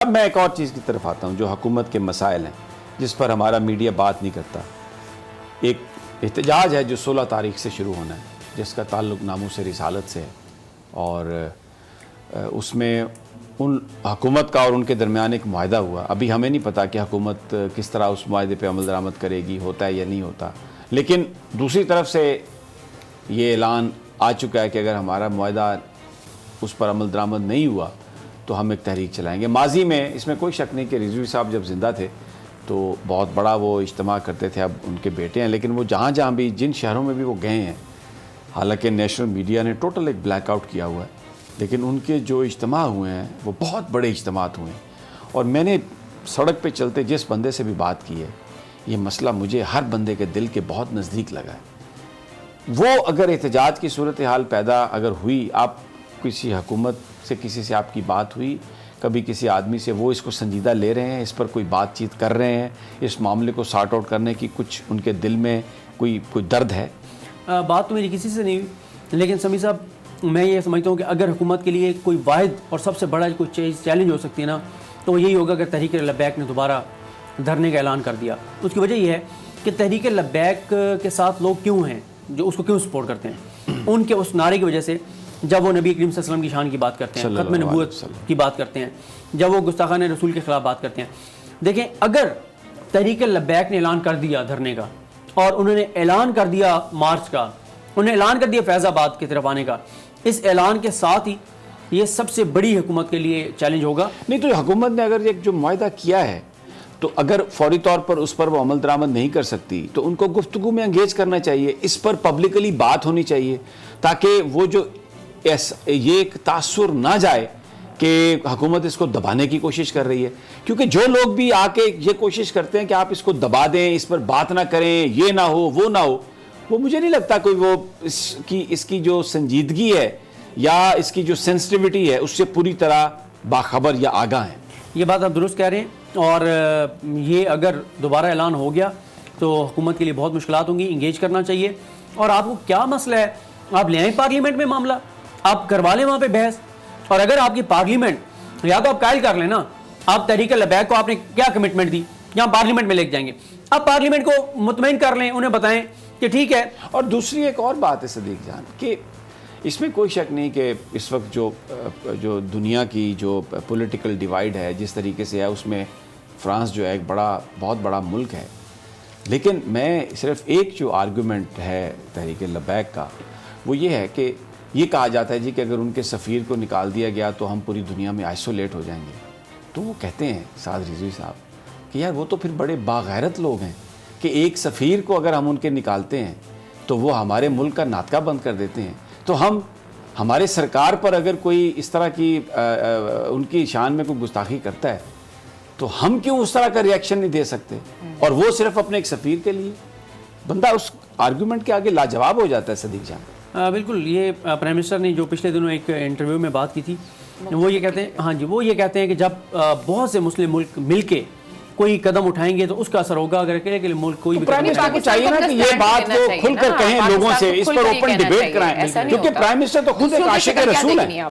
اب میں ایک اور چیز کی طرف آتا ہوں جو حکومت کے مسائل ہیں جس پر ہمارا میڈیا بات نہیں کرتا. ایک احتجاج ہے جو 16 تاریخ سے شروع ہونا ہے جس کا تعلق ناموس رسالت سے ہے، اور اس میں ان حکومت کا اور ان کے درمیان ایک معاہدہ ہوا. ابھی ہمیں نہیں پتا کہ حکومت کس طرح اس معاہدے پہ عمل درآمد کرے گی، ہوتا ہے یا نہیں ہوتا، لیکن دوسری طرف سے یہ اعلان آ چکا ہے کہ اگر ہمارا معاہدہ اس پر عمل درآمد نہیں ہوا تو ہم ایک تحریک چلائیں گے. ماضی میں اس میں کوئی شک نہیں کہ رضوی صاحب جب زندہ تھے تو بہت بڑا وہ اجتماع کرتے تھے. اب ان کے بیٹے ہیں، لیکن وہ جہاں جہاں بھی جن شہروں میں بھی وہ گئے ہیں، حالانکہ نیشنل میڈیا نے ٹوٹل ایک بلیک آؤٹ کیا ہوا ہے، لیکن ان کے جو اجتماع ہوئے ہیں وہ بہت بڑے اجتماعات ہوئے ہیں. اور میں نے سڑک پہ چلتے جس بندے سے بھی بات کی ہے، یہ مسئلہ مجھے ہر بندے کے دل کے بہت نزدیک لگا ہے. وہ اگر احتجاج کی صورتحال پیدا اگر ہوئی، آپ کسی حکومت سے کسی سے آپ کی بات ہوئی کبھی کسی آدمی سے، وہ اس کو سنجیدہ لے رہے ہیں، اس پر کوئی بات چیت کر رہے ہیں، اس معاملے کو سارٹ آؤٹ کرنے کی کچھ ان کے دل میں کوئی درد ہے؟ بات تو میری کسی سے نہیں ہوئی، لیکن سمیع صاحب میں یہ سمجھتا ہوں کہ اگر حکومت کے لیے کوئی واحد اور سب سے بڑا کوئی چیز چیلنج ہو سکتی ہے نا، تو یہی ہوگا کہ تحریک لبیک نے دوبارہ دھرنے کا اعلان کر دیا. اس کی وجہ یہ ہے کہ تحریک لبیک کے ساتھ لوگ کیوں ہیں، جو اس کو کیوں سپورٹ کرتے ہیں، ان کے اس نعرے کی وجہ سے. جب وہ نبی کریم صلی اللہ علیہ وسلم کی شان کی بات کرتے ہیں، ختم نبوت کی بات کرتے ہیں، جب وہ گستاخان رسول کے خلاف بات کرتے ہیں. دیکھیں، اگر تحریک لبیک نے اعلان کر دیا دھرنے کا، اور انہوں نے اعلان کر دیا مارچ کا، انہوں نے اعلان کر دیا فیض آباد کی طرف آنے کا، اس اعلان کے ساتھ ہی یہ سب سے بڑی حکومت کے لیے چیلنج ہوگا. نہیں تو حکومت نے اگر ایک جو معاہدہ کیا ہے تو اگر فوری طور پر اس پر وہ عمل درآمد نہیں کر سکتی تو ان کو گفتگو میں انگیج کرنا چاہیے، اس پر پبلکلی بات ہونی چاہیے، تاکہ وہ جو یہ ایک تاثر نہ جائے کہ حکومت اس کو دبانے کی کوشش کر رہی ہے. کیونکہ جو لوگ بھی آ کے یہ کوشش کرتے ہیں کہ آپ اس کو دبا دیں، اس پر بات نہ کریں، یہ نہ ہو وہ نہ ہو، وہ مجھے نہیں لگتا کوئی وہ اس کی جو سنجیدگی ہے یا اس کی جو سینسٹیوٹی ہے اس سے پوری طرح باخبر یا آگاہ ہیں. یہ بات آپ درست کہہ رہے ہیں، اور یہ اگر دوبارہ اعلان ہو گیا تو حکومت کے لیے بہت مشکلات ہوں گی. انگیج کرنا چاہیے. اور آپ کو کیا مسئلہ ہے، آپ لے آئیں پارلیمنٹ میں معاملہ، آپ کروا لیں وہاں پہ بحث. اور اگر آپ کی پارلیمنٹ، یا تو آپ قائل کر لیں نا، آپ تحریک لبیک کو آپ نے کیا کمٹمنٹ دی، یہاں پارلیمنٹ میں لے کے جائیں گے، آپ پارلیمنٹ کو مطمئن کر لیں، انہیں بتائیں کہ ٹھیک ہے. اور دوسری ایک اور بات ہے صدیق جان، کہ اس میں کوئی شک نہیں کہ اس وقت جو دنیا کی جو پولیٹیکل ڈیوائیڈ ہے جس طریقے سے ہے، اس میں فرانس جو ہے ایک بہت بڑا ملک ہے. لیکن میں صرف ایک جو آرگومنٹ ہے تحریک لبیک کا، وہ یہ ہے کہ یہ کہا جاتا ہے جی کہ اگر ان کے سفیر کو نکال دیا گیا تو ہم پوری دنیا میں آئسولیٹ ہو جائیں گے. تو وہ کہتے ہیں سعد رضوی صاحب کہ یار وہ تو پھر بڑے باغیرت لوگ ہیں کہ ایک سفیر کو اگر ہم ان کے نکالتے ہیں تو وہ ہمارے ملک کا ناطقہ بند کر دیتے ہیں. تو ہمارے سرکار پر اگر کوئی اس طرح کی ان کی شان میں کوئی گستاخی کرتا ہے تو ہم کیوں اس طرح کا ریئیکشن نہیں دے سکتے؟ اور وہ صرف اپنے ایک سفیر کے لیے. بندہ اس آرگومنٹ کے آگے لاجواب ہو جاتا ہے صدیق جان. بالکل. یہ پرائم منسٹر نے جو پچھلے دنوں ایک انٹرویو میں بات کی تھی، وہ یہ کہتے ہیں، ہاں جی، وہ یہ کہتے ہیں کہ جب بہت سے مسلم ملک مل کے کوئی قدم اٹھائیں گے تو اس کا اثر ہوگا. اگر اکیلے کے ملک کوئی بھی پرائم منسٹر کو چاہیے نا کہ یہ بات وہ کھل کر کہیں لوگوں سے، اس پر اوپن ڈیبیٹ کرائیں، کیونکہ پرائم منسٹر تو خود ایک عاشق رسول ہے.